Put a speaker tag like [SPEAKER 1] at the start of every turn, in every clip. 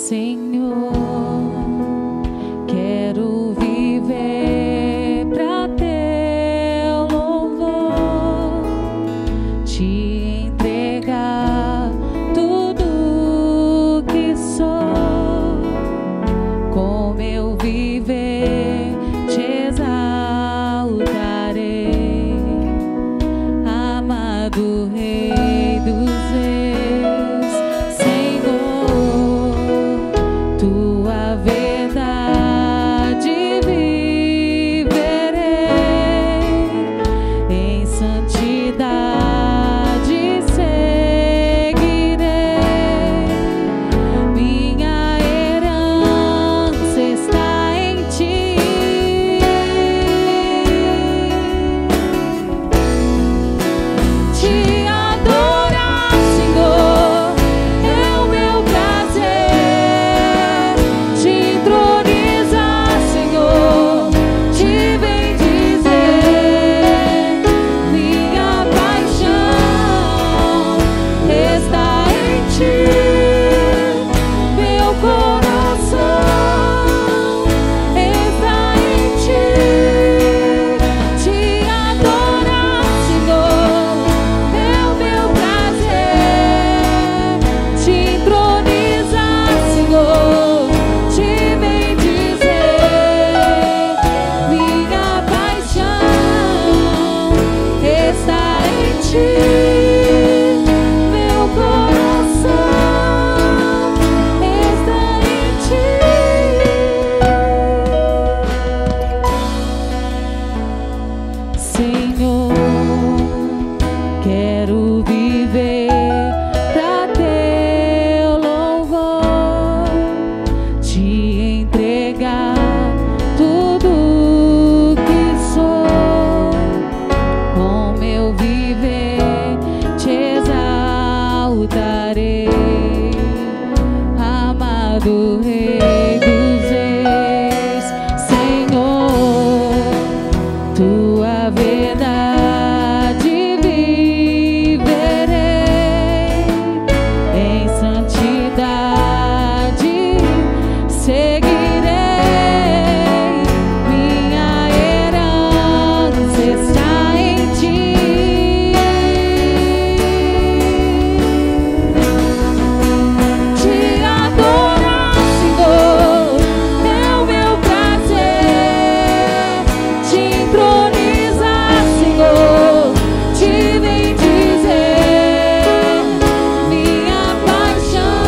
[SPEAKER 1] Senhor, quero viver pra teu louvor, te entregar tudo que sou. Com meu viver te exaltarei, amado Rei dos Reis. Senhor, tua verdade viverei, em santidade seguirei. Minha herança está em ti. Te adorar, Senhor, é o meu prazer. Te entronizar, Senhor, te bendizer. Minha paixão está em ti. Meu coração está em ti. Te adorar, Senhor, é o meu prazer. Te entronizar, Senhor, te bendizer. Minha paixão está em ti. Meu coração está em ti. Senhor, quero viver pra teu louvor, te entregar tudo que sou. Com meu viver te exaltarei, amado Rei dos Reis. Senhor, tua verdade viverei, em santidade seguirei. Minha herança está em ti. Te adorar, Senhor, é o meu prazer. Te entronizar, Senhor, te bendizer. Minha paixão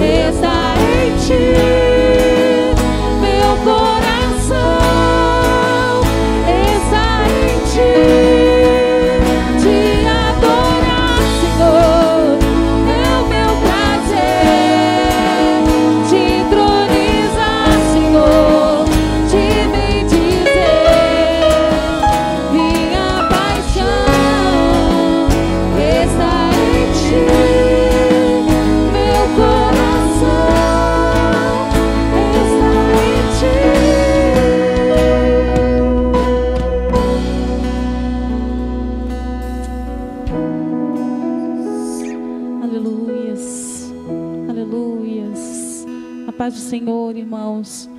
[SPEAKER 1] está em ti. Meu coração está em ti. Te adorar, Senhor, é o meu prazer. Te entronizar, Senhor, te bendizer. Minha paixão está em ti. Meu coração está em ti. Aleluias, aleluias. A paz do Senhor, irmãos.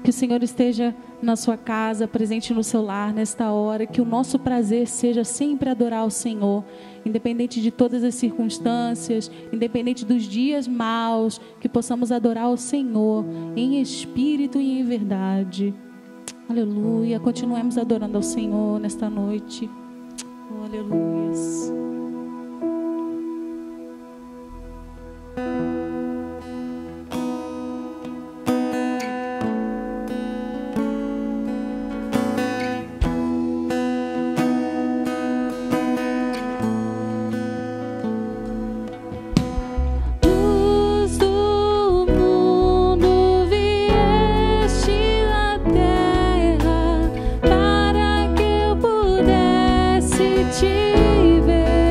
[SPEAKER 1] Que o Senhor esteja na sua casa, presente no seu lar nesta hora. Que o nosso prazer seja sempre adorar o Senhor, independente de todas as circunstâncias, independente dos dias maus. Que possamos adorar o Senhor em espírito e em verdade. Aleluia. Continuemos adorando ao Senhor nesta noite. Oh, aleluias. Luz do mundo vieste à terra para que eu pudesse te ver.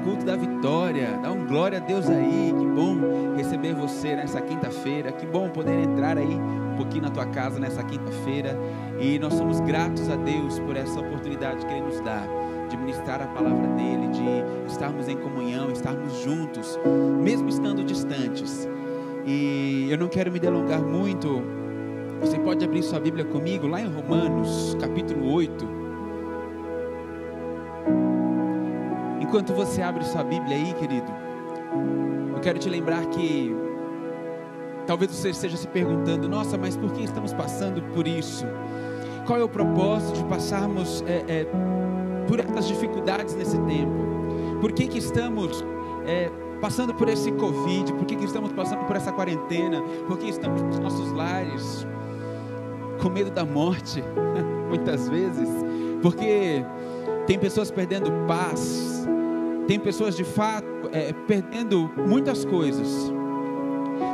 [SPEAKER 2] culto da vitória. Dá um glória a Deus aí. Que bom receber você nessa quinta-feira. Que bom poder entrar aí um pouquinho na tua casa nessa quinta-feira. E nós somos gratos a Deus por essa oportunidade que Ele nos dá de ministrar a palavra dEle, de estarmos em comunhão, estarmos juntos, mesmo estando distantes. E eu não quero me delongar muito. Você pode abrir sua Bíblia comigo lá em Romanos, capítulo 8. Enquanto você abre sua Bíblia aí, querido, eu quero te lembrar que talvez você esteja se perguntando: nossa, mas por que estamos passando por isso? Qual é o propósito de passarmos por essas dificuldades nesse tempo? Por que estamos passando por esse Covid? Por que estamos passando por essa quarentena? Por que estamos nos nossos lares com medo da morte? Muitas vezes, porque tem pessoas perdendo paz, tem pessoas de fato perdendo muitas coisas.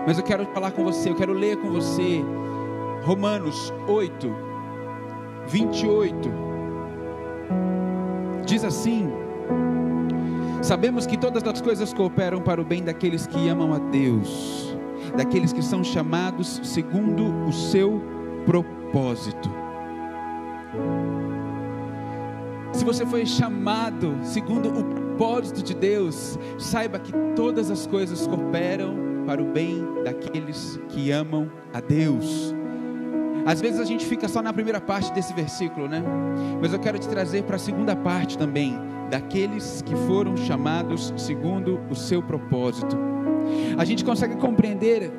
[SPEAKER 2] Mas eu quero falar com você, eu quero ler com você Romanos 8, 28. Diz assim: sabemos que todas as coisas cooperam para o bem daqueles que amam a Deus, daqueles que são chamados segundo o seu propósito. Se você foi chamado segundo o propósito de Deus, saiba que todas as coisas cooperam para o bem daqueles que amam a Deus. Às vezes a gente fica só na primeira parte desse versículo, né? Mas eu quero te trazer para a segunda parte também: daqueles que foram chamados segundo o seu propósito. A gente consegue compreender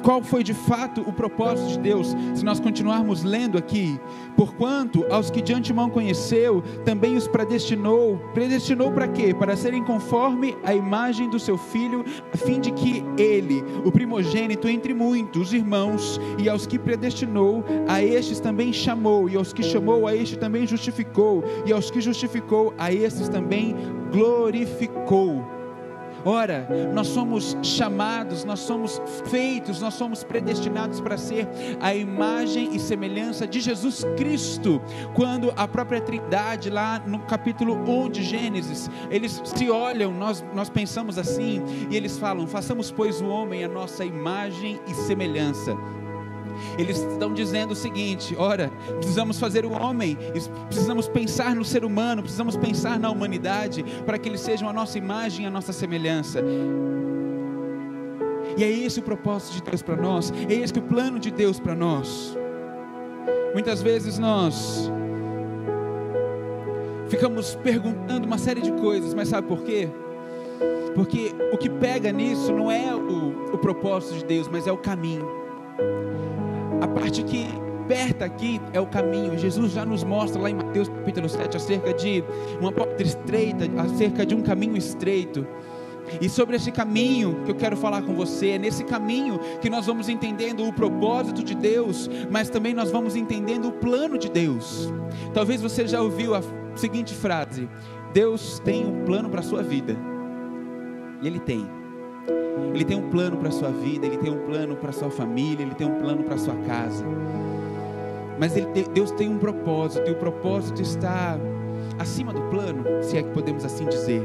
[SPEAKER 2] qual foi de fato o propósito de Deus se nós continuarmos lendo aqui. Porquanto aos que de antemão conheceu, também os predestinou. Predestinou para quê? Para serem conforme a imagem do seu Filho, a fim de que ele, o primogênito entre muitos irmãos, e aos que predestinou, a estes também chamou, e aos que chamou, a estes também justificou, e aos que justificou, a estes também glorificou. Ora, nós somos chamados, nós somos feitos, nós somos predestinados para ser a imagem e semelhança de Jesus Cristo. Quando a própria Trindade, lá no capítulo 1 de Gênesis, eles se olham, nós pensamos assim, e eles falam: façamos pois o homem a nossa imagem e semelhança. Eles estão dizendo o seguinte: ora, precisamos fazer o homem, precisamos pensar no ser humano, precisamos pensar na humanidade, para que eles sejam a nossa imagem, a nossa semelhança. E é esse o propósito de Deus para nós, é esse o plano de Deus para nós. Muitas vezes nós ficamos perguntando uma série de coisas, mas sabe por quê? Porque o que pega nisso não é o propósito de Deus, mas é o caminho. A parte que aperta aqui é o caminho. Jesus já nos mostra lá em Mateus capítulo 7 acerca de uma porta estreita, acerca de um caminho estreito. E sobre esse caminho que eu quero falar com você, é nesse caminho que nós vamos entendendo o propósito de Deus, mas também nós vamos entendendo o plano de Deus. Talvez você já ouviu a seguinte frase: Deus tem um plano para a sua vida. E Ele tem. Ele tem um plano para a sua vida, Ele tem um plano para a sua família, Ele tem um plano para a sua casa. Mas Deus tem um propósito, e o propósito está acima do plano, se é que podemos assim dizer.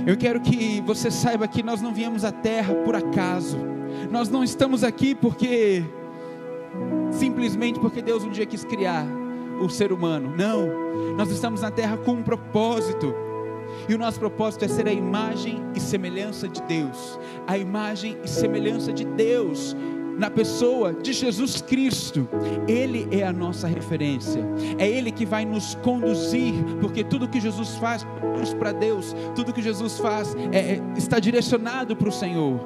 [SPEAKER 2] Eu quero que você saiba que nós não viemos à terra por acaso. Nós não estamos aqui simplesmente porque Deus um dia quis criar o ser humano. Não, nós estamos na terra com um propósito. E o nosso propósito é ser a imagem e semelhança de Deus. A imagem e semelhança de Deus na pessoa de Jesus Cristo. Ele é a nossa referência. É Ele que vai nos conduzir, porque tudo que Jesus faz para Deus, tudo que Jesus faz está direcionado para o Senhor.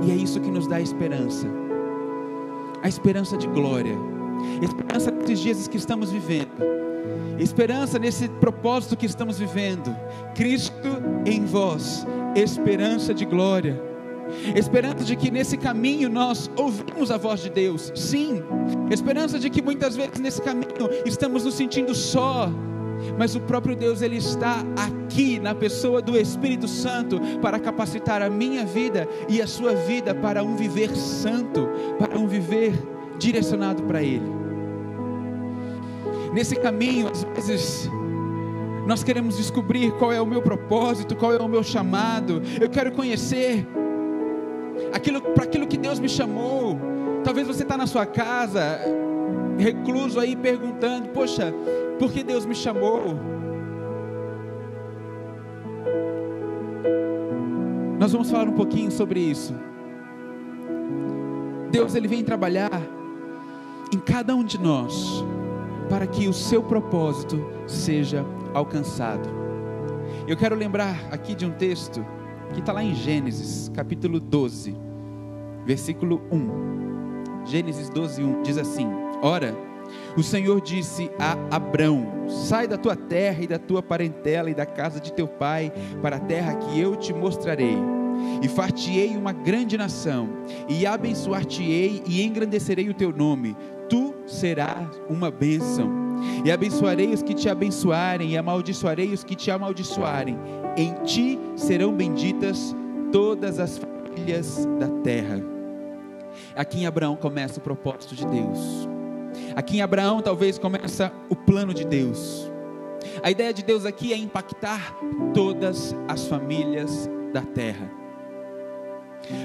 [SPEAKER 2] E é isso que nos dá esperança. A esperança de glória. A esperança desses dias que estamos vivendo. Esperança nesse propósito que estamos vivendo. Cristo em vós, esperança de glória. Esperança de que nesse caminho nós ouvimos a voz de Deus. Sim, esperança de que muitas vezes nesse caminho estamos nos sentindo só, mas o próprio Deus, Ele está aqui na pessoa do Espírito Santo para capacitar a minha vida e a sua vida para um viver santo, para um viver direcionado para Ele. Nesse caminho, às vezes, Nós queremos descobrir qual é o meu propósito, qual é o meu chamado. Eu quero conhecer para aquilo que Deus me chamou. Talvez você está na sua casa, recluso aí, perguntando: poxa, por que Deus me chamou? Nós vamos falar um pouquinho sobre isso. Deus, Ele vem trabalhar em cada um de nós, para que o seu propósito seja alcançado. Eu quero lembrar aqui de um texto, que está lá em Gênesis, capítulo 12, versículo 1, Gênesis 12, 1, diz assim: ora, o Senhor disse a Abrão: sai da tua terra e da tua parentela e da casa de teu pai, para a terra que eu te mostrarei, e far-te-ei uma grande nação, e abençoar-te-ei e engrandecerei o teu nome, tu serás uma bênção, e abençoarei os que te abençoarem, e amaldiçoarei os que te amaldiçoarem, em ti serão benditas todas as famílias da terra. Aqui em Abraão começa o propósito de Deus. Aqui em Abraão talvez começa o plano de Deus. A ideia de Deus aqui é impactar todas as famílias da terra.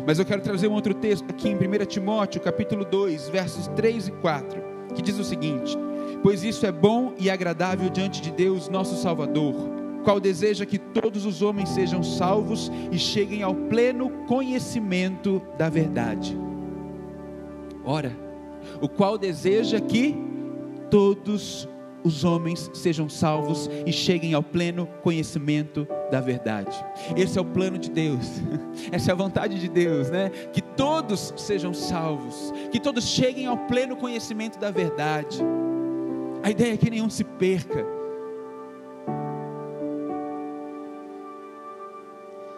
[SPEAKER 2] Mas eu quero trazer um outro texto aqui em 1 Timóteo capítulo 2, versos 3 e 4, que diz o seguinte: pois isso é bom e agradável diante de Deus nosso Salvador, qual deseja que todos os homens sejam salvos e cheguem ao pleno conhecimento da verdade. Ora, o qual deseja que todos os homens sejam salvos e cheguem ao pleno conhecimento da verdade. Esse é o plano de Deus, essa é a vontade de Deus, né? Que todos sejam salvos, que todos cheguem ao pleno conhecimento da verdade. A ideia é que nenhum se perca.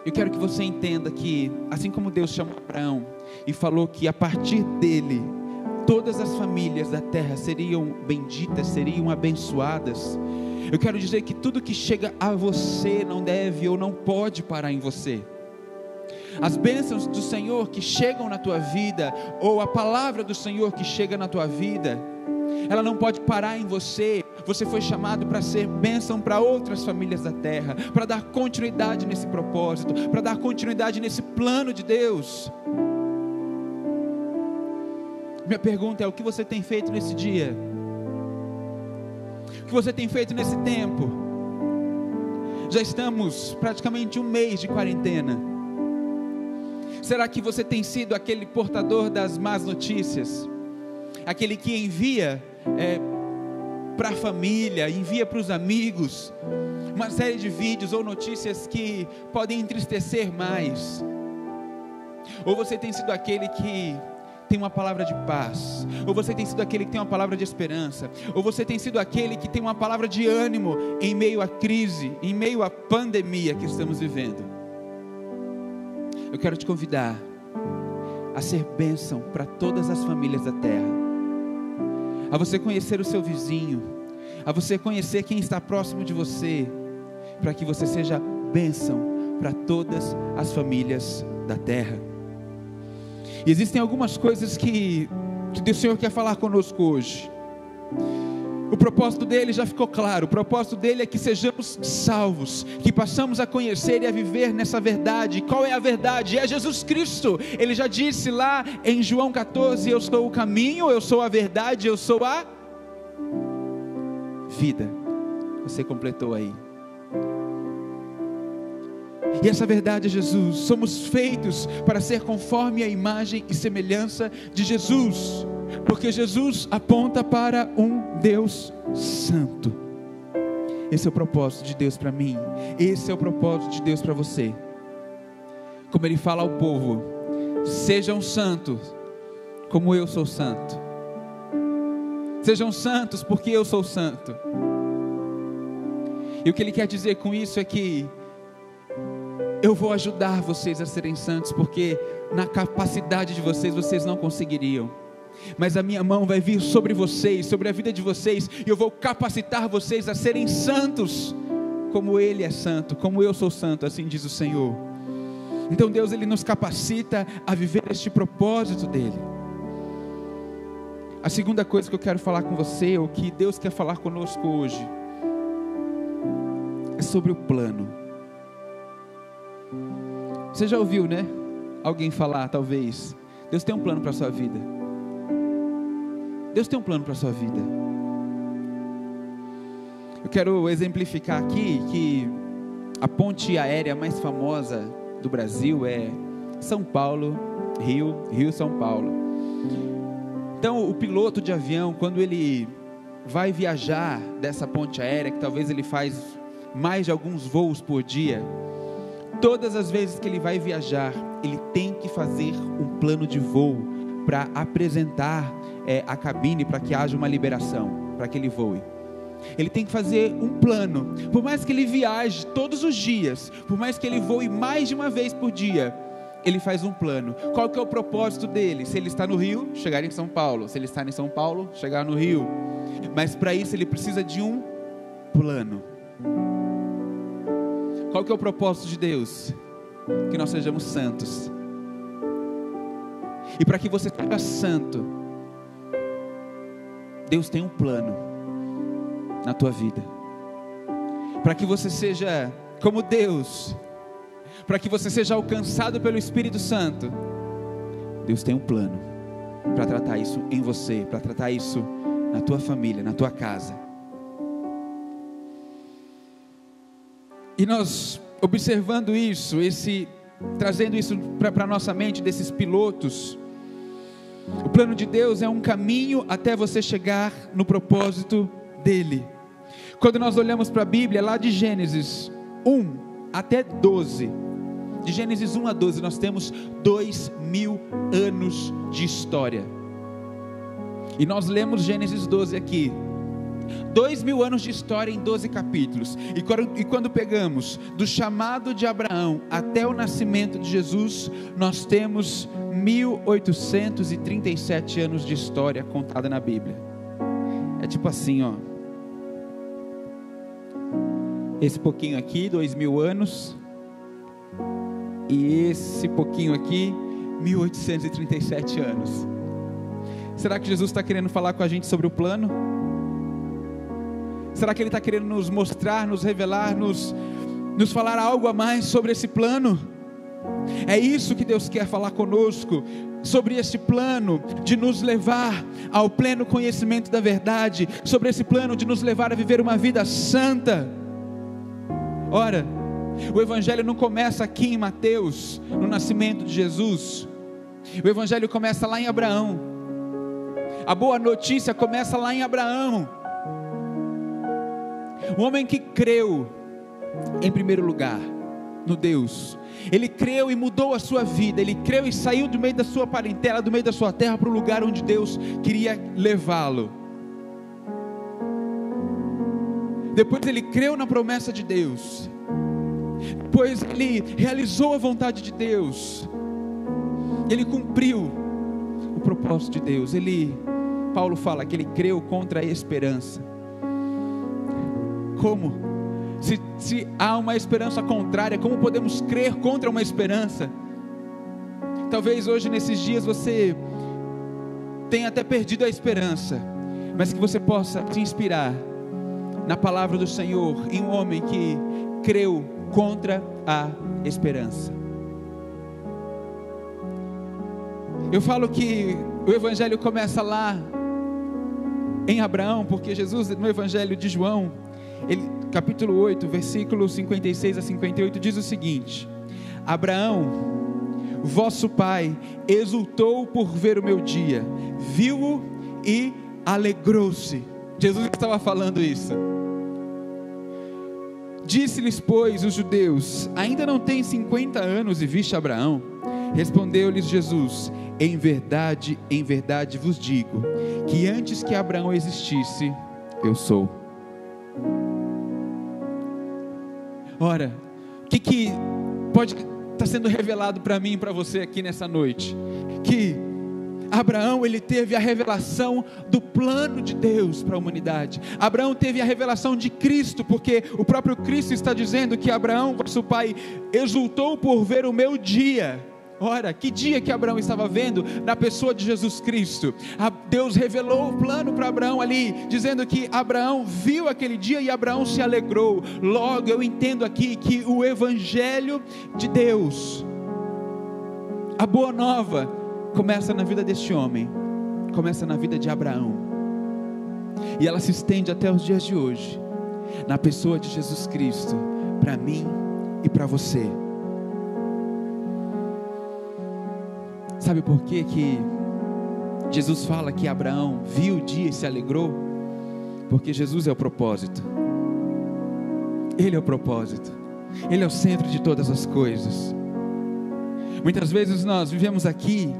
[SPEAKER 2] Eu quero que você entenda que, assim como Deus chamou Abraão e falou que a partir dele todas as famílias da terra seriam benditas, seriam abençoadas, eu quero dizer que tudo que chega a você não deve ou não pode parar em você. As bênçãos do Senhor que chegam na tua vida, ou a palavra do Senhor que chega na tua vida, ela não pode parar em você. Você foi chamado para ser bênção para outras famílias da terra, para dar continuidade nesse propósito, para dar continuidade nesse plano de Deus. Minha pergunta é: o que você tem feito nesse dia? O que você tem feito nesse tempo? Já estamos praticamente um mês de quarentena. Será que você tem sido aquele portador das más notícias? Aquele que envia para a família, envia para os amigos uma série de vídeos ou notícias que podem entristecer mais? Ou você tem sido aquele que tem uma palavra de paz? Ou você tem sido aquele que tem uma palavra de esperança? Ou você tem sido aquele que tem uma palavra de ânimo em meio à crise, em meio à pandemia que estamos vivendo? Eu quero te convidar a ser bênção para todas as famílias da terra, a você conhecer o seu vizinho, a você conhecer quem está próximo de você, para que você seja bênção para todas as famílias da terra. E existem algumas coisas que o Senhor quer falar conosco hoje. O propósito dele já ficou claro. O propósito dele é que sejamos salvos, que passamos a conhecer e a viver nessa verdade. Qual é a verdade? É Jesus Cristo. Ele já disse lá em João 14: eu sou o caminho, eu sou a verdade, eu sou a vida. Você completou aí. E essa verdade é Jesus. Somos feitos para ser conforme a imagem e semelhança de Jesus, porque Jesus aponta para um Deus santo. Esse é o propósito de Deus para mim. Esse é o propósito de Deus para você. Como Ele fala ao povo: sejam santos como eu sou santo. Sejam santos porque eu sou santo. E o que Ele quer dizer com isso é que eu vou ajudar vocês a serem santos, porque na capacidade de vocês, vocês não conseguiriam. Mas a minha mão vai vir sobre vocês, sobre a vida de vocês, e eu vou capacitar vocês a serem santos, como Ele é santo, como eu sou santo, assim diz o Senhor. Então Deus, Ele nos capacita a viver este propósito dEle. A segunda coisa que eu quero falar com você, ou que Deus quer falar conosco hoje, sobre o plano. Você já ouviu, né? Alguém falar, talvez, Deus tem um plano para a sua vida. Deus tem um plano para a sua vida. Eu quero exemplificar aqui que a ponte aérea mais famosa do Brasil é São Paulo, Rio, São Paulo. Então, o piloto de avião, quando ele vai viajar dessa ponte aérea, que talvez ele faz mais de alguns voos por dia, todas as vezes que ele vai viajar, ele tem que fazer um plano de voo para apresentar a cabine, para que haja uma liberação, para que ele voe. Ele tem que fazer um plano. Por mais que ele viaje todos os dias, por mais que ele voe mais de uma vez por dia, ele faz um plano. Qual que é o propósito dele? Se ele está no Rio, chegar em São Paulo. Se ele está em São Paulo, chegar no Rio. Mas para isso ele precisa de um plano. Qual que é o propósito de Deus? Que nós sejamos santos. E para que você seja santo, Deus tem um plano na tua vida. Para que você seja como Deus, para que você seja alcançado pelo Espírito Santo, Deus tem um plano para tratar isso em você, para tratar isso na tua família, na tua casa. E nós observando isso, trazendo isso para a nossa mente desses pilotos, o plano de Deus é um caminho até você chegar no propósito dele. Quando nós olhamos para a Bíblia, lá de Gênesis 1 até 12, de Gênesis 1 a 12, nós temos 2000 anos de história. E nós lemos Gênesis 12 aqui, 2000 anos de história em 12 capítulos. E quando pegamos do chamado de Abraão até o nascimento de Jesus, nós temos 1837 anos de história contada na Bíblia. É tipo assim, ó. Esse pouquinho aqui, 2000 anos. E esse pouquinho aqui, 1837 anos. Será que Jesus está querendo falar com a gente sobre o plano? Será que Ele está querendo nos mostrar, nos revelar, nos falar algo a mais sobre esse plano? É isso que Deus quer falar conosco, sobre esse plano de nos levar ao pleno conhecimento da verdade, sobre esse plano de nos levar a viver uma vida santa. Ora, o Evangelho não começa aqui em Mateus, no nascimento de Jesus. O Evangelho começa lá em Abraão. A boa notícia começa lá em Abraão. O homem que creu, em primeiro lugar, no Deus. Ele creu e mudou a sua vida. Ele creu e saiu do meio da sua parentela, do meio da sua terra, para o lugar onde Deus queria levá-lo. Depois ele creu na promessa de Deus. Depois ele realizou a vontade de Deus. Ele cumpriu o propósito de Deus. Paulo fala que ele creu contra a esperança. Como? Se há uma esperança contrária, como podemos crer contra uma esperança? Talvez hoje, nesses dias, você tenha até perdido a esperança, mas que você possa se inspirar na palavra do Senhor, em um homem que creu contra a esperança. Eu falo que o Evangelho começa lá em Abraão, porque Jesus, no Evangelho de João, capítulo 8, versículo 56 a 58, diz o seguinte: Abraão, vosso pai, exultou por ver o meu dia, viu-o e alegrou-se. Jesus estava falando isso. Disse-lhes, pois, os judeus: ainda não tem 50 anos e viste Abraão? Respondeu-lhes Jesus: em verdade vos digo, que antes que Abraão existisse, eu sou. Ora, o que pode estar sendo revelado para mim e para você aqui nessa noite? Que Abraão, ele teve a revelação do plano de Deus para a humanidade. Abraão teve a revelação de Cristo, porque o próprio Cristo está dizendo que Abraão, vosso pai, exultou por ver o meu dia. Ora, que dia que Abraão estava vendo na pessoa de Jesus Cristo? Deus revelou o plano para Abraão ali, dizendo que Abraão viu aquele dia e Abraão se alegrou. Logo eu entendo aqui que o Evangelho de Deus, a boa nova, começa na vida deste homem, começa na vida de Abraão, e ela se estende até os dias de hoje, na pessoa de Jesus Cristo, para mim e para você. Sabe por que Jesus fala que Abraão viu o dia e se alegrou? Porque Jesus é o propósito. Ele é o propósito. Ele é o centro de todas as coisas. Muitas vezes nós vivemos aqui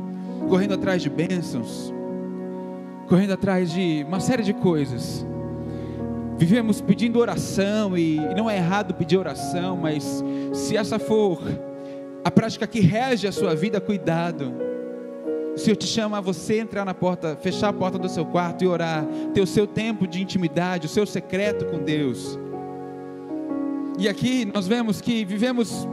[SPEAKER 2] correndo atrás de bênçãos, correndo atrás de uma série de coisas. Vivemos pedindo oração, e não é errado pedir oração, mas se essa for a prática que rege a sua vida, cuidado. O Senhor te chama a você entrar na porta, fechar a porta do seu quarto e orar, ter o seu tempo de intimidade, o seu secreto com Deus. E aqui nós vemos que vivemos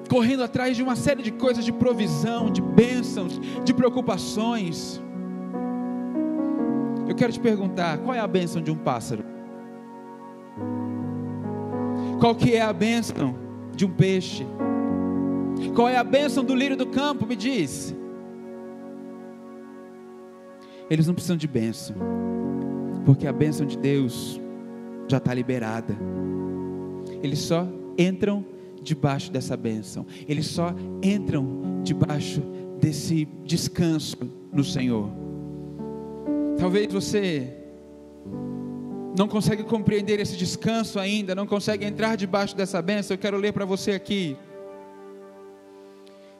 [SPEAKER 2] correndo atrás de uma série de coisas, de provisão, de bênçãos, de preocupações. Eu quero te perguntar, qual é a bênção de um pássaro? Qual que é a bênção de um peixe? Qual é a bênção do lírio do campo? Me diz. Eles não precisam de bênção, porque a bênção de Deus já está liberada. Eles só entram debaixo dessa bênção, eles só entram debaixo desse descanso no Senhor. Talvez você não consegue compreender esse descanso ainda, não consegue entrar debaixo dessa bênção. Eu quero ler para você aqui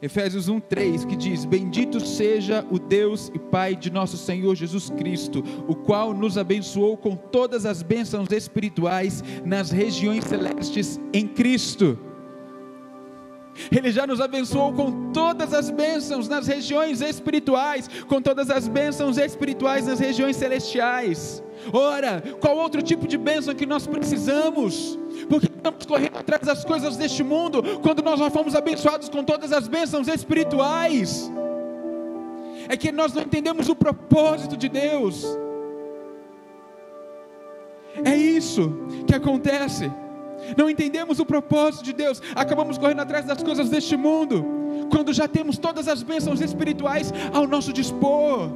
[SPEAKER 2] Efésios 1:3, que diz: bendito seja o Deus e Pai de nosso Senhor Jesus Cristo, o qual nos abençoou com todas as bênçãos espirituais nas regiões celestes em Cristo. Ele já nos abençoou com todas as bênçãos nas regiões espirituais, com todas as bênçãos espirituais nas regiões celestiais. Ora, qual outro tipo de bênção que nós precisamos? Porque estamos correndo atrás das coisas deste mundo, quando nós já fomos abençoados com todas as bênçãos espirituais. É que nós não entendemos o propósito de Deus. É isso que acontece. Não entendemos o propósito de Deus, acabamos correndo atrás das coisas deste mundo, quando já temos todas as bênçãos espirituais ao nosso dispor.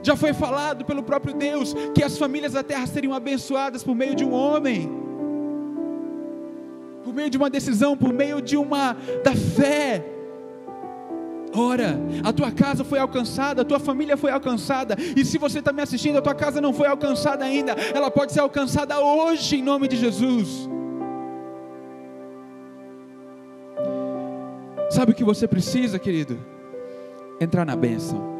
[SPEAKER 2] Já foi falado pelo próprio Deus que as famílias da terra seriam abençoadas por meio de um homem, por meio de uma decisão, por meio da fé. Ora, a tua casa foi alcançada, a tua família foi alcançada, e se você está me assistindo, a tua casa não foi alcançada ainda, ela pode ser alcançada hoje, em nome de Jesus. Sabe o que você precisa, querido? Entrar na bênção.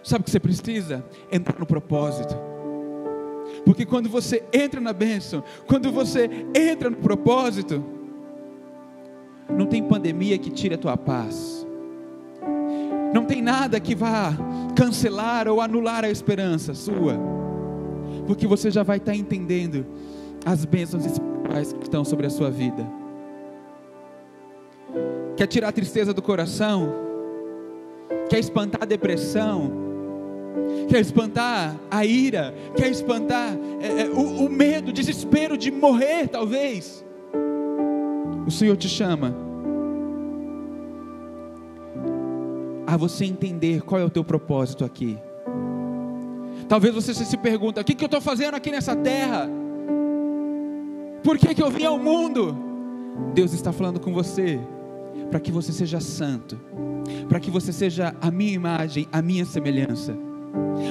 [SPEAKER 2] Sabe o que você precisa? Entrar no propósito. Porque quando você entra na bênção, quando você entra no propósito, não tem pandemia que tire a tua paz. Não tem nada que vá cancelar ou anular a esperança sua, porque você já vai estar entendendo as bênçãos espirituais que estão sobre a sua vida. Quer tirar a tristeza do coração? Quer espantar a depressão? Quer espantar a ira? Quer espantar o medo, o desespero de morrer talvez? O Senhor te chama a você entender qual é o teu propósito aqui. Talvez você se pergunta: o que eu estou fazendo aqui nessa terra? Por que eu vim ao mundo? Deus está falando com você, para que você seja santo, para que você seja a minha imagem, a minha semelhança,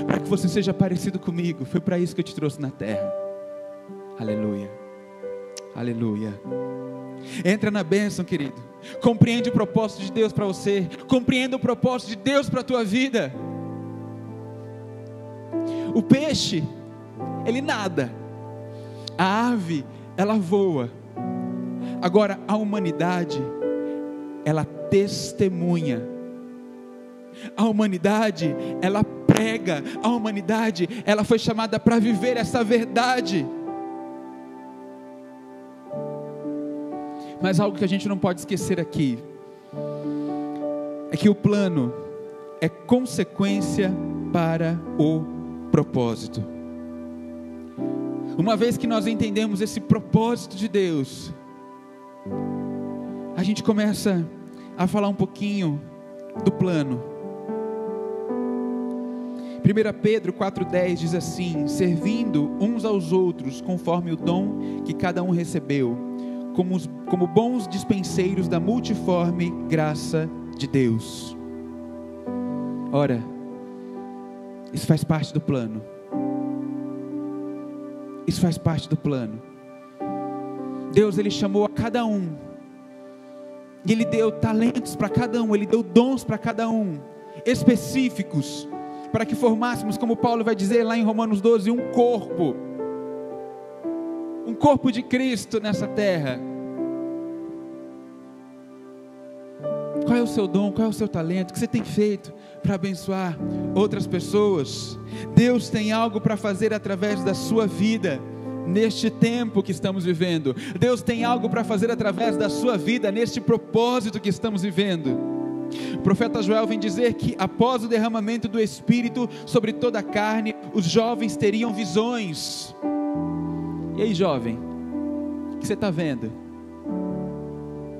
[SPEAKER 2] para que você seja parecido comigo. Foi para isso que eu te trouxe na terra. Aleluia, aleluia. Entra na bênção, querido. Compreende o propósito de Deus para você. Compreenda o propósito de Deus para a tua vida. O peixe, ele nada. A ave, ela voa. Agora a humanidade, ela testemunha. A humanidade, ela prega. A humanidade, ela foi chamada para viver essa verdade. Mas algo que a gente não pode esquecer aqui é que o plano é consequência para o propósito. Uma vez que nós entendemos esse propósito de Deus, a gente começa a falar um pouquinho do plano. 1 Pedro 4,10 diz assim: servindo uns aos outros conforme o dom que cada um recebeu, como bons dispenseiros da multiforme graça de Deus. Ora, isso faz parte do plano. Isso faz parte do plano. Deus, Ele chamou a cada um, e Ele deu talentos para cada um, Ele deu dons para cada um, específicos, para que formássemos, como Paulo vai dizer lá em Romanos 12, um corpo de Cristo nessa terra. Qual é o seu dom, qual é o seu talento, o que você tem feito para abençoar outras pessoas? Deus tem algo para fazer através da sua vida, neste tempo que estamos vivendo. Deus tem algo para fazer através da sua vida, neste propósito que estamos vivendo. O profeta Joel vem dizer que após o derramamento do Espírito sobre toda a carne, os jovens teriam visões. E aí, jovem, o que você está vendo?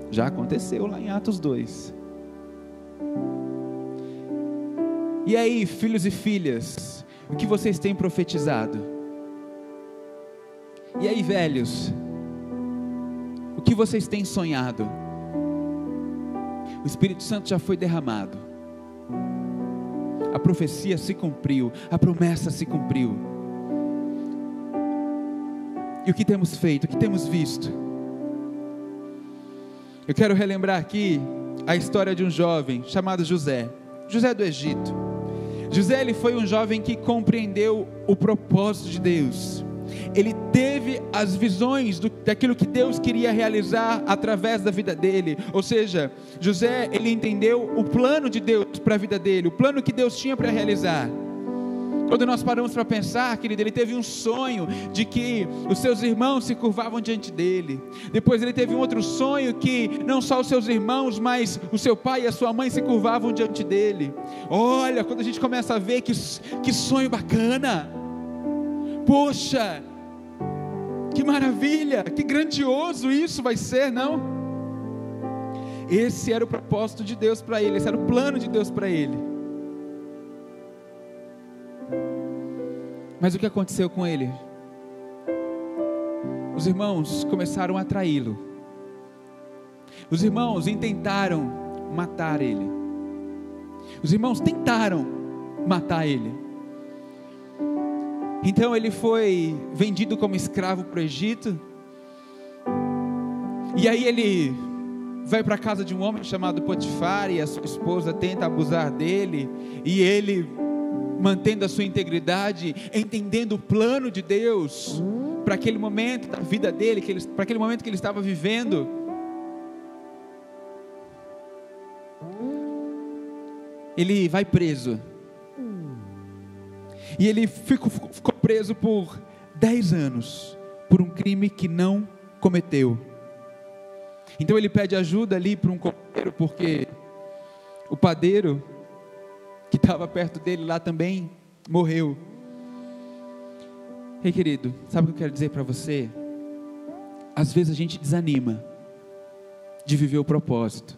[SPEAKER 2] Já aconteceu lá em Atos 2. E aí, filhos e filhas, o que vocês têm profetizado? E aí, velhos, o que vocês têm sonhado? O Espírito Santo já foi derramado, a profecia se cumpriu, a promessa se cumpriu. E o que temos feito, o que temos visto? Eu quero relembrar aqui a história de um jovem chamado José do Egito. José, ele foi um jovem que compreendeu o propósito de Deus. Ele teve as visões daquilo que Deus queria realizar através da vida dele. Ou seja, José, ele entendeu o plano de Deus para a vida dele, o plano que Deus tinha para realizar. Quando nós paramos para pensar, querido, ele teve um sonho de que os seus irmãos se curvavam diante dele. Depois ele teve um outro sonho que não só os seus irmãos, mas o seu pai e a sua mãe se curvavam diante dele. Olha, quando a gente começa a ver que sonho bacana. Poxa, que maravilha, que grandioso isso vai ser, não? Esse era o propósito de Deus para ele, esse era o plano de Deus para ele. Mas o que aconteceu com ele? Os irmãos começaram a traí-lo. Os irmãos intentaram matar ele. Os irmãos tentaram matar ele. Então ele foi vendido como escravo para o Egito. E aí ele vai para a casa de um homem chamado Potifar, e a sua esposa tenta abusar dele, e ele, mantendo a sua integridade, entendendo o plano de Deus para aquele momento da vida dele, para aquele momento que ele estava vivendo, ele vai preso. E ele ficou preso por 10 anos, por um crime que não cometeu. Então ele pede ajuda ali para um copeiro, porque o padeiro que estava perto dele lá também morreu. Ei, querido, sabe o que eu quero dizer para você? Às vezes a gente desanima de viver o propósito,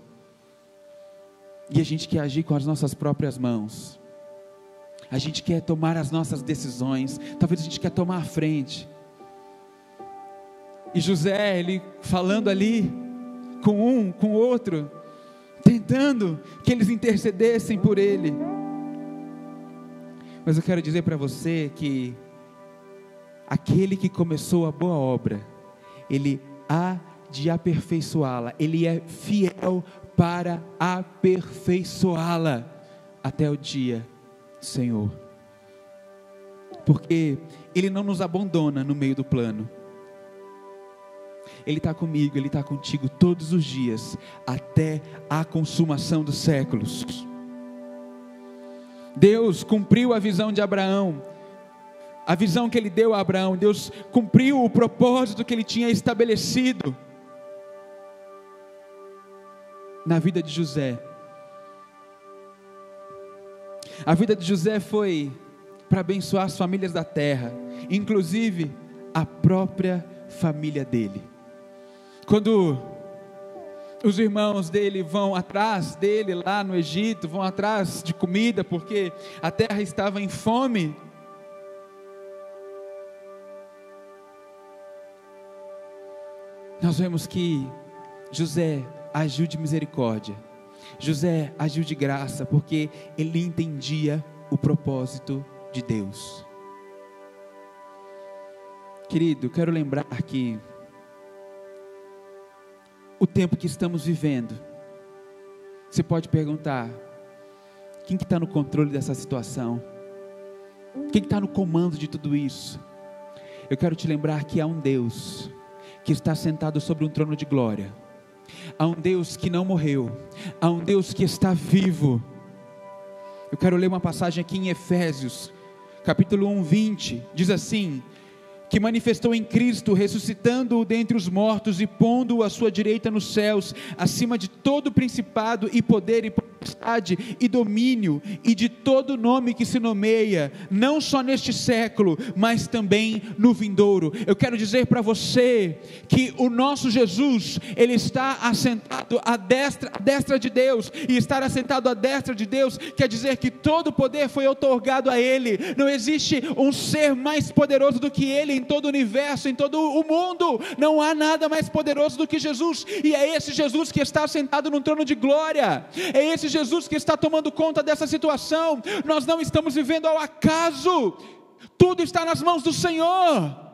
[SPEAKER 2] e a gente quer agir com as nossas próprias mãos. A gente quer tomar as nossas decisões. Talvez a gente quer tomar a frente. E José, ele falando ali com um, com o outro, tentando que eles intercedessem por ele. Mas eu quero dizer para você que aquele que começou a boa obra, ele há de aperfeiçoá-la. Ele é fiel para aperfeiçoá-la até o dia, Senhor, porque Ele não nos abandona no meio do plano. Ele está comigo, Ele está contigo todos os dias, até a consumação dos séculos. Deus cumpriu a visão de Abraão, a visão que Ele deu a Abraão. Deus cumpriu o propósito que Ele tinha estabelecido. na vida de José. A vida de José foi para abençoar as famílias da terra, inclusive a própria família dele. Quando os irmãos dele vão atrás dele lá no Egito, vão atrás de comida, porque a terra estava em fome, nós vemos que José agiu de misericórdia, José agiu de graça, porque ele entendia o propósito de Deus. Querido, quero lembrar que o tempo que estamos vivendo, você pode perguntar, quem que está no controle dessa situação? Quem que está no comando de tudo isso? Eu quero te lembrar que há um Deus que está sentado sobre um trono de glória, há um Deus que não morreu, há um Deus que está vivo. Eu quero ler uma passagem aqui em Efésios, capítulo 1, 20, diz assim: que manifestou em Cristo, ressuscitando-o dentre os mortos e pondo-o à sua direita nos céus, acima de todo principado e poder e potestade e domínio, e de todo nome que se nomeia, não só neste século, mas também no vindouro. Eu quero dizer para você, que o nosso Jesus, Ele está assentado à destra de Deus, e estar assentado à destra de Deus, quer dizer que todo o poder foi outorgado a Ele. Não existe um ser mais poderoso do que Ele, em todo o universo, em todo o mundo, não há nada mais poderoso do que Jesus, e é esse Jesus que está sentado no trono de glória, é esse Jesus que está tomando conta dessa situação. Nós não estamos vivendo ao acaso, tudo está nas mãos do Senhor,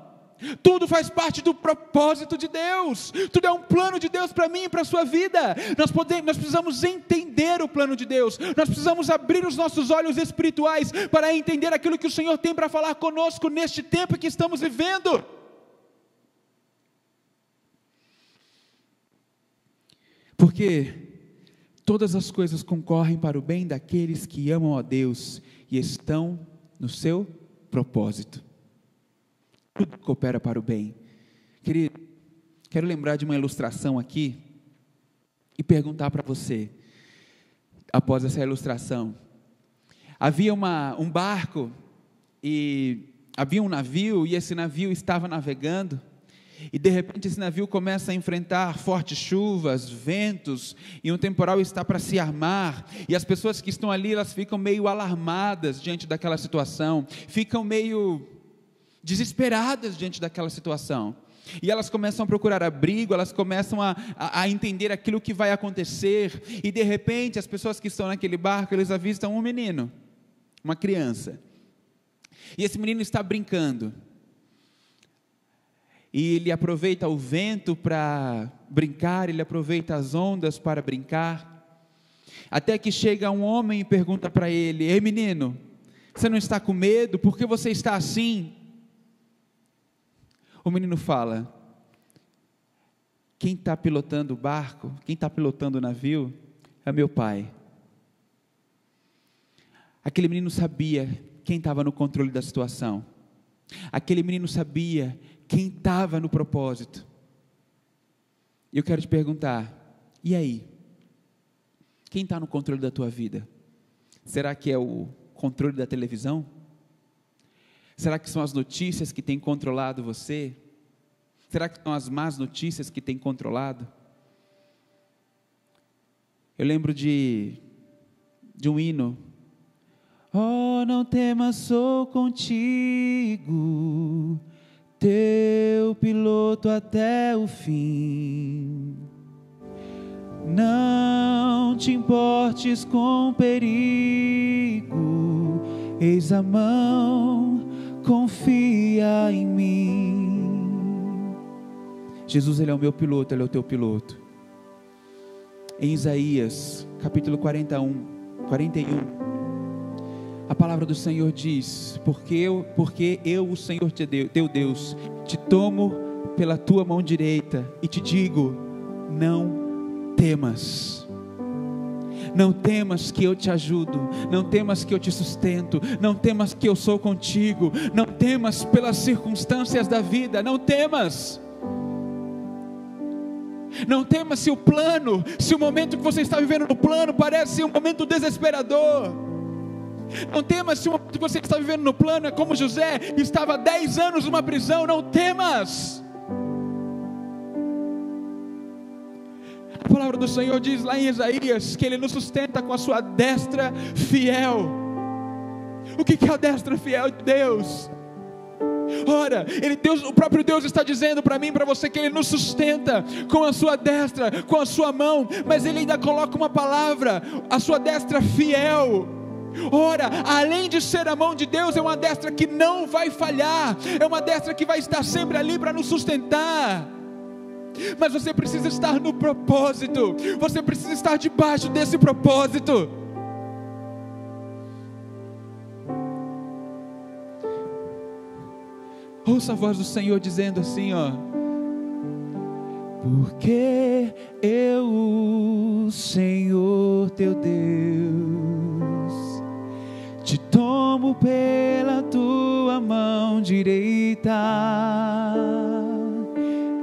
[SPEAKER 2] tudo faz parte do propósito de Deus, tudo é um plano de Deus para mim e para a sua vida. Nós precisamos entender o plano de Deus, nós precisamos abrir os nossos olhos espirituais para entender aquilo que o Senhor tem para falar conosco neste tempo que estamos vivendo. Porque todas as coisas concorrem para o bem daqueles que amam a Deus e estão no seu propósito. Tudo coopera para o bem. Querido, quero lembrar de uma ilustração aqui e perguntar para você, após essa ilustração. Havia um barco e havia um navio, e esse navio estava navegando, e de repente esse navio começa a enfrentar fortes chuvas, ventos, e um temporal está para se armar, e as pessoas que estão ali, elas ficam meio alarmadas diante daquela situação, ficam meio desesperadas diante daquela situação, e elas começam a procurar abrigo, elas começam a entender aquilo que vai acontecer, e de repente as pessoas que estão naquele barco, eles avistam um menino, uma criança, e esse menino está brincando, e ele aproveita o vento para brincar, ele aproveita as ondas para brincar, até que chega um homem e pergunta para ele: ei menino, você não está com medo? Por que você está assim? O menino fala: quem está pilotando o barco, quem está pilotando o navio, é meu pai. Aquele menino sabia quem estava no controle da situação, aquele menino sabia quem estava no propósito. E eu quero te perguntar, e aí? Quem está no controle da tua vida? Será que é o controle da televisão? Será que são as notícias que têm controlado você? Será que são as más notícias que têm controlado? Eu lembro de um hino: oh, não temas, sou contigo, teu piloto até o fim. Não te importes com perigo, eis a mão, confia em mim. Jesus, Ele é o meu piloto, Ele é o teu piloto. Em Isaías, capítulo 41, a palavra do Senhor diz: porque eu, o Senhor teu Deus, te tomo pela tua mão direita e te digo, não temas. Não temas que eu te ajudo, não temas que eu te sustento, não temas que eu sou contigo, não temas pelas circunstâncias da vida, não temas. Não tema se o momento que você está vivendo no plano parece um momento desesperador. Não temas se o momento que você está vivendo no plano é como José, que estava há 10 anos numa prisão. Não temas. A palavra do Senhor diz lá em Isaías que Ele nos sustenta com a sua destra fiel. O que é a destra fiel de Deus? Ora, o próprio Deus está dizendo para mim e para você que Ele nos sustenta com a sua destra, com a sua mão, mas Ele ainda coloca uma palavra, a sua destra fiel. Ora, além de ser a mão de Deus, é uma destra que não vai falhar, é uma destra que vai estar sempre ali para nos sustentar. Mas você precisa estar no propósito, você precisa estar debaixo desse propósito. Ouça a voz do Senhor dizendo assim, ó: porque eu, Senhor teu Deus, te tomo pela tua mão direita.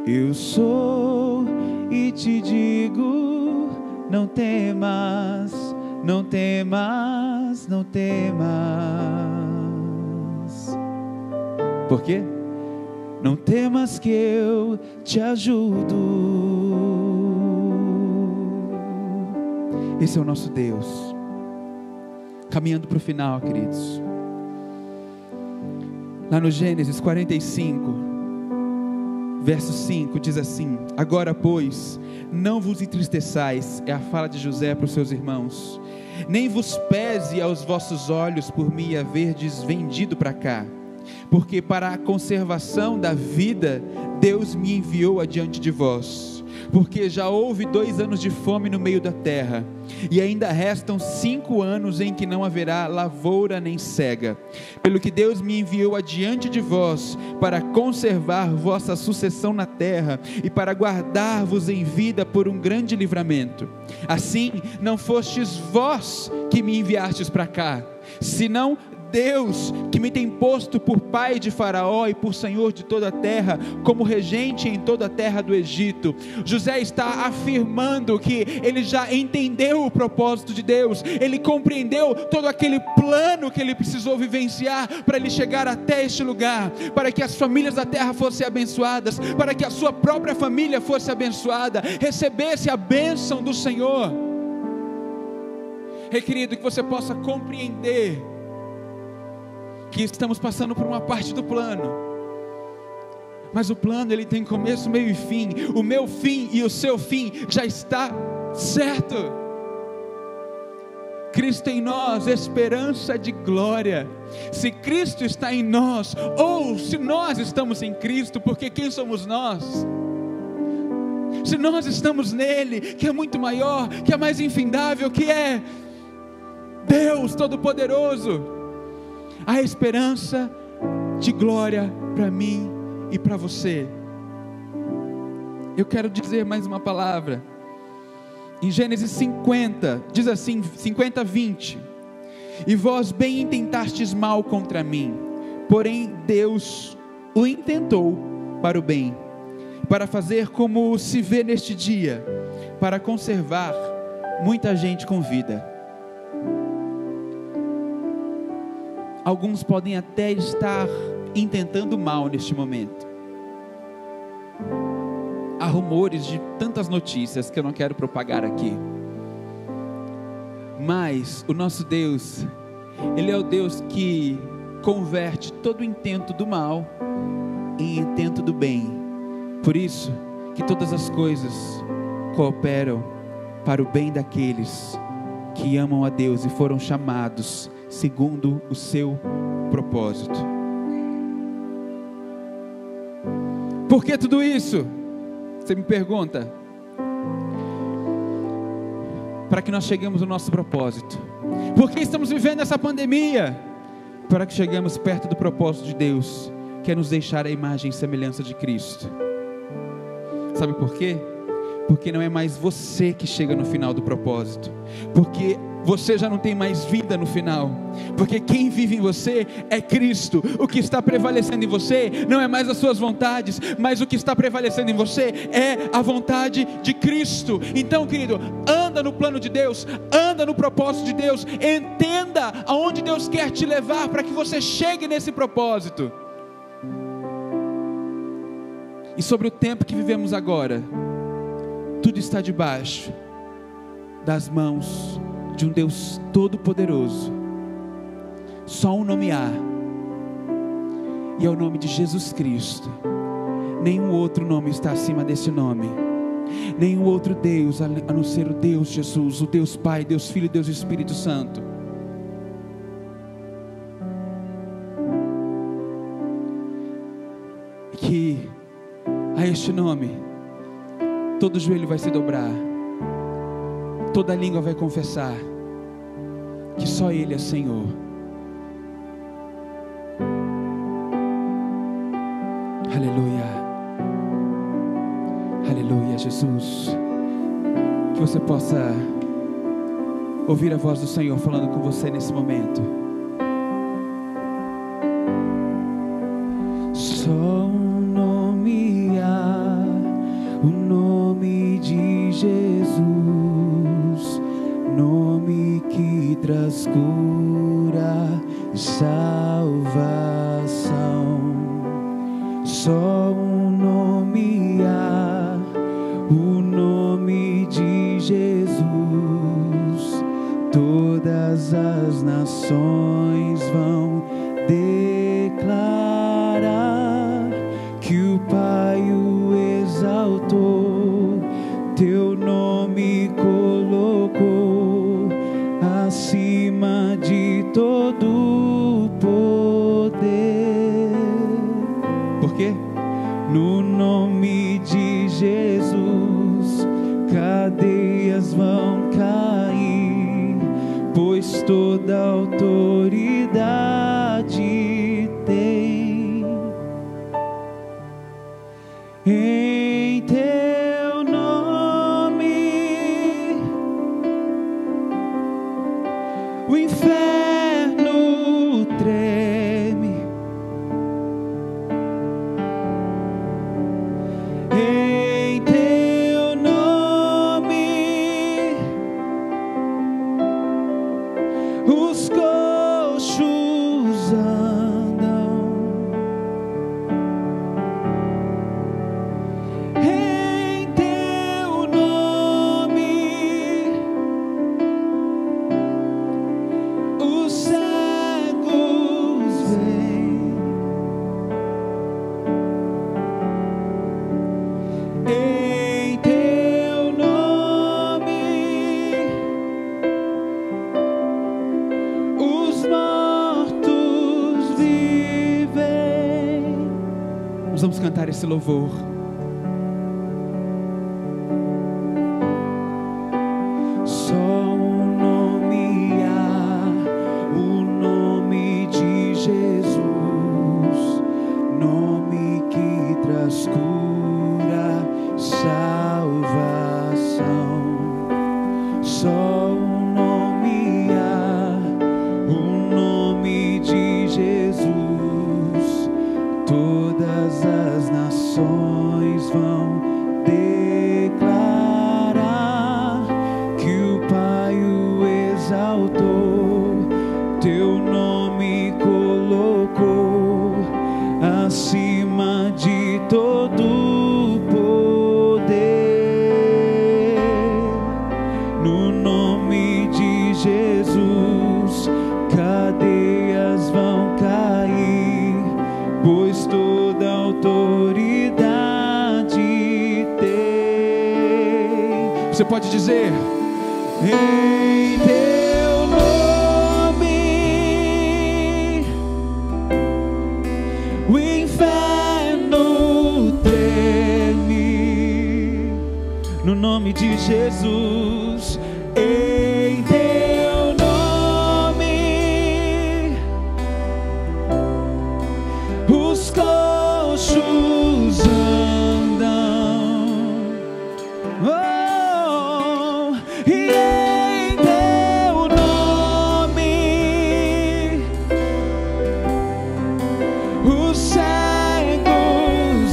[SPEAKER 2] Eu sou e te digo, não temas, não temas, não temas. Por quê? Não temas que eu te ajudo. Esse é o nosso Deus. Caminhando para o final, queridos. Lá no Gênesis 45, verso 5, diz assim: agora pois, não vos entristeçais, é a fala de José para os seus irmãos, nem vos pese aos vossos olhos por me haverdes vendido para cá, porque para a conservação da vida, Deus me enviou adiante de vós. Porque já houve 2 anos de fome no meio da terra, e ainda restam 5 anos em que não haverá lavoura nem cega. Pelo que Deus me enviou adiante de vós, para conservar vossa sucessão na terra, e para guardar-vos em vida por um grande livramento. Assim, não fostes vós que me enviastes para cá, senão Deus, que me tem posto por pai de Faraó e por senhor de toda a terra, como regente em toda a terra do Egito. José está afirmando que ele já entendeu o propósito de Deus, ele compreendeu todo aquele plano que ele precisou vivenciar para ele chegar até este lugar, para que as famílias da terra fossem abençoadas, para que a sua própria família fosse abençoada, recebesse a bênção do Senhor. Querido, que você possa compreender que estamos passando por uma parte do plano, mas o plano ele tem começo, meio e fim. O meu fim e o seu fim já está certo. Cristo em nós, esperança de glória. Se Cristo está em nós, ou se nós estamos em Cristo, porque quem somos nós? Se nós estamos nele, que é muito maior, que é mais infindável, que é Deus Todo-Poderoso, a esperança de glória para mim e para você. Eu quero dizer mais uma palavra. Em Gênesis 50, diz assim, 50:20: e vós bem intentastes mal contra mim, porém Deus o intentou para o bem, para fazer como se vê neste dia, para conservar muita gente com vida. Alguns podem até estar intentando mal neste momento. Há rumores de tantas notícias que eu não quero propagar aqui. Mas o nosso Deus, Ele é o Deus que converte todo o intento do mal em intento do bem. Por isso que todas as coisas cooperam para o bem daqueles que amam a Deus e foram chamados segundo o seu propósito. Por que tudo isso? Você me pergunta. Para que nós cheguemos ao nosso propósito. Por que estamos vivendo essa pandemia? Para que cheguemos perto do propósito de Deus, que é nos deixar a imagem e semelhança de Cristo. Sabe por quê? Porque não é mais você que chega no final do propósito, porque você já não tem mais vida no final, porque quem vive em você é Cristo. O que está prevalecendo em você não é mais as suas vontades, mas o que está prevalecendo em você é a vontade de Cristo. Então, querido, anda no plano de Deus, anda no propósito de Deus, entenda aonde Deus quer te levar para que você chegue nesse propósito. E sobre o tempo que vivemos agora, tudo está debaixo das mãos de um Deus todo-poderoso. Só um nome há, e é o nome de Jesus Cristo. Nenhum outro nome está acima desse nome. Nenhum outro Deus a não ser o Deus Jesus, o Deus Pai, Deus Filho, Deus Espírito Santo. Que a este nome todo joelho vai se dobrar, toda língua vai confessar que só Ele é Senhor. Aleluia, aleluia, Jesus. Que você possa ouvir a voz do Senhor falando com você nesse momento. Só um nome há, o nome de Jesus, nome que traz cura e salvação. Só um nome há, o nome de Jesus. Todas as nações vão declarar que o Pai o exaltou, teu nome colocou acima de todo poder. Por quê? No nome de Jesus, cadeias vão cair, pois toda autoridade tem em teu nome. O inferno treme em teu nome. Os coxos andam em teu nome. Os cegos vêm em teu nome. Os mortos vivem. Nós vamos cantar esse louvor. Só um nome há, o nome de Jesus, nome que traz cura, salvação. Só um nome há, o nome de Jesus. Todas as nações vão declarar que o Pai o exaltou, teu nome colocou acima de todo poder. No nome de Jesus, cadeias vão cair, pois toda autoridade tem. Você pode dizer: em teu nome, o inferno treme. No nome de Jesus, em teu nome, os coxos andam. Oh, e em teu nome os cegos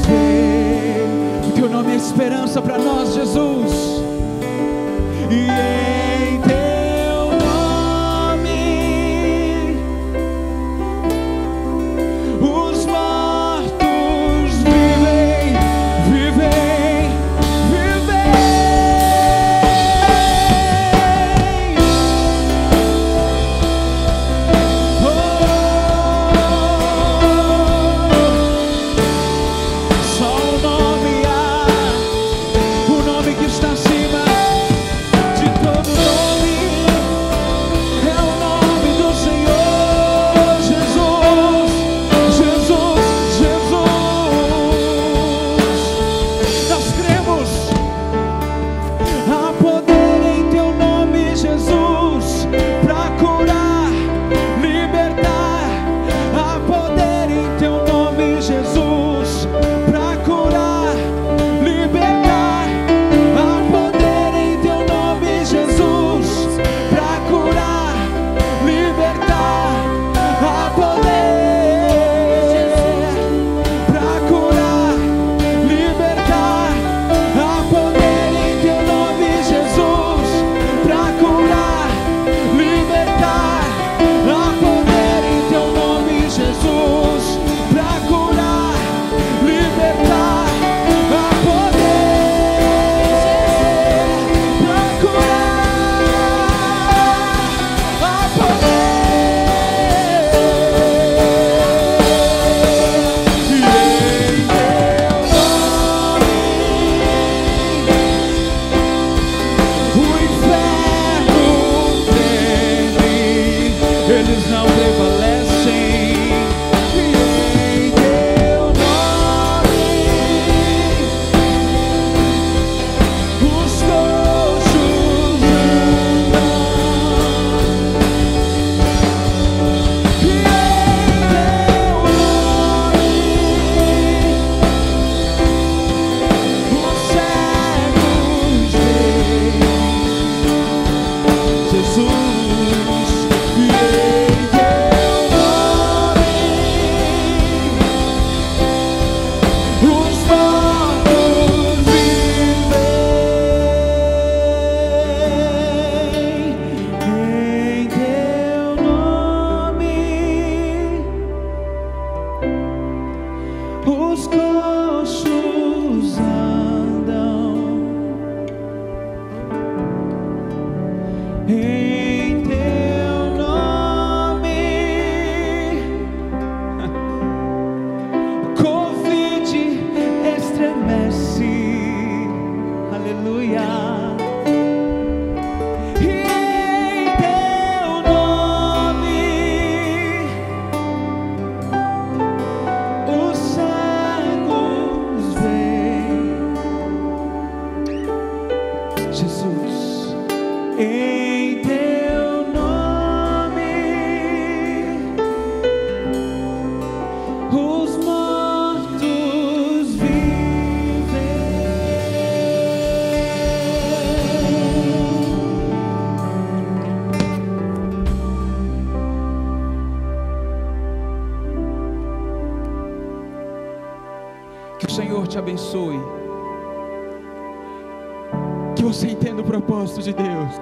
[SPEAKER 2] veem. O teu nome é esperança para nós, Jesus. E em teu nome os mortos vivem, vivem, vivem. Oh, só o nome há, o nome que está acima de todo nome, é o nome do Senhor Jesus, Jesus, Jesus. Nós cremos, há poder em teu nome, Jesus, para curar, libertar. Há poder em teu nome, Jesus, para curar, libertar. Há poder em teu nome, Jesus, para curar, libertar. Há poder para curar, libertar. Há poder em teu nome, Jesus, para curar, libertar. Há poder em teu nome, Jesus, para curar, libertar. Há poder para curar, há poder. O inferno treme, eles não prevalecem. E em teu nome os coxos andam. E em teu nome os cegos veem. Jesus, e em teu nome os mortos vivem. Em teu nome os coxos andam. Em teu nome Covid estremece. Aleluia. E em teu nome os cegos veem. Jesus, em teu nome os mortos vivem. Que o Senhor te abençoe. Que você entenda o propósito de Deus.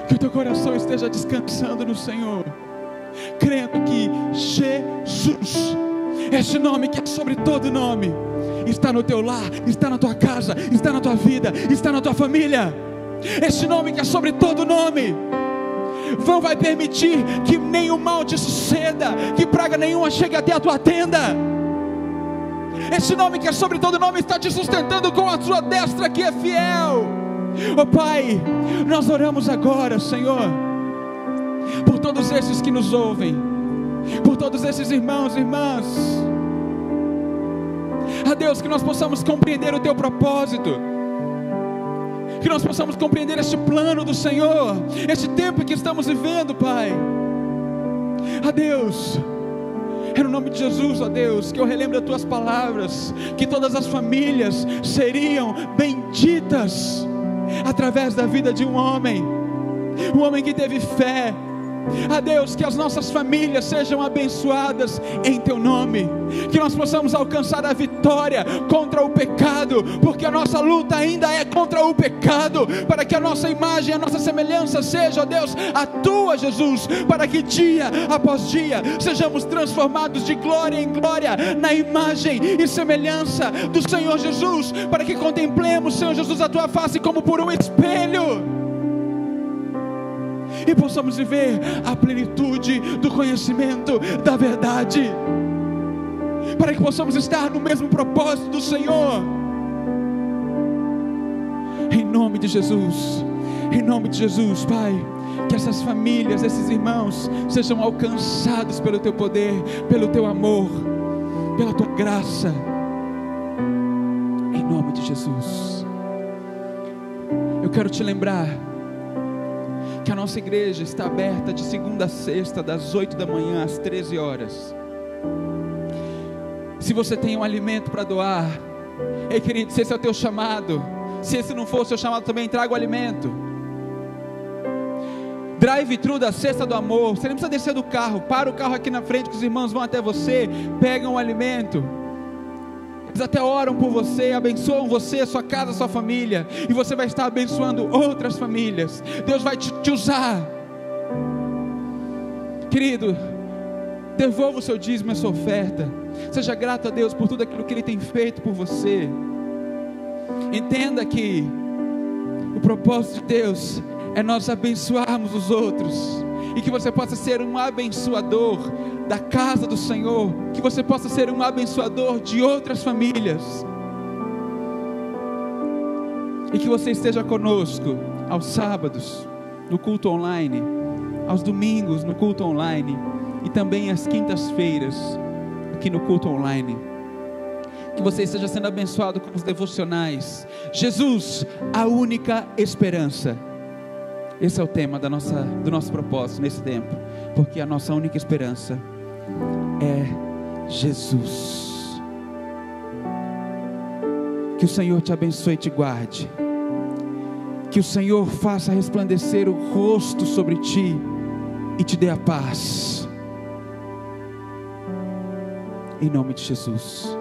[SPEAKER 2] Que o teu coração esteja descansando no Senhor, crendo que Jesus, esse nome que é sobre todo nome, está no teu lar, está na tua casa, está na tua vida, está na tua família. Esse nome que é sobre todo nome não vai permitir que nenhum mal te suceda, que praga nenhuma chegue até a tua tenda. Esse nome que é sobre todo nome está te sustentando com a sua destra que é fiel. Oh Pai, nós oramos agora, Senhor, por todos esses que nos ouvem, por todos esses irmãos e irmãs. A Deus, que nós possamos compreender o Teu propósito, que nós possamos compreender este plano do Senhor, este tempo que estamos vivendo, Pai. A Deus, é no nome de Jesus, ó Deus, que eu relembro as Tuas palavras, que todas as famílias seriam benditas. através da vida de um homem que teve fé. Deus, que as nossas famílias sejam abençoadas em Teu nome, que nós possamos alcançar a vitória contra o pecado, porque a nossa luta ainda é contra o pecado, para que a nossa imagem, a nossa semelhança seja, ó Deus, a Tua, Jesus, para que dia após dia sejamos transformados de glória em glória na imagem e semelhança do Senhor Jesus, para que contemplemos, Senhor Jesus, a Tua face como por um espelho, e possamos viver a plenitude do conhecimento da verdade, para que possamos estar no mesmo propósito do Senhor, em nome de Jesus, Pai, que essas famílias, esses irmãos sejam alcançados pelo Teu poder, pelo Teu amor, pela Tua graça, em nome de Jesus. Eu quero te lembrar que a nossa igreja está aberta de segunda a sexta, das 8 da manhã às 13 horas. Se você tem um alimento para doar, ei querido, se esse é o teu chamado, se esse não for o seu chamado também, traga o alimento. Drive-thru da Cesta do Amor, você nem precisa descer do carro, para o carro aqui na frente, que os irmãos vão até você, pegam o alimento. Eles até oram por você, abençoam você, sua casa, sua família, e você vai estar abençoando outras famílias. Deus vai te usar. Querido, devolva o seu dízimo e a sua oferta. Seja grato a Deus por tudo aquilo que Ele tem feito por você. Entenda que o propósito de Deus é nós abençoarmos os outros, e que você possa ser um abençoador da casa do Senhor, que você possa ser um abençoador de outras famílias, e que você esteja conosco aos sábados no culto online, aos domingos no culto online, e também às quintas-feiras aqui no culto online. Que você esteja sendo abençoado com os devocionais. Jesus, a única esperança. Esse é o tema do nosso propósito nesse tempo, porque a nossa única esperança é Jesus. Que o Senhor te abençoe e te guarde, que o Senhor faça resplandecer o rosto sobre ti e te dê a paz, em nome de Jesus.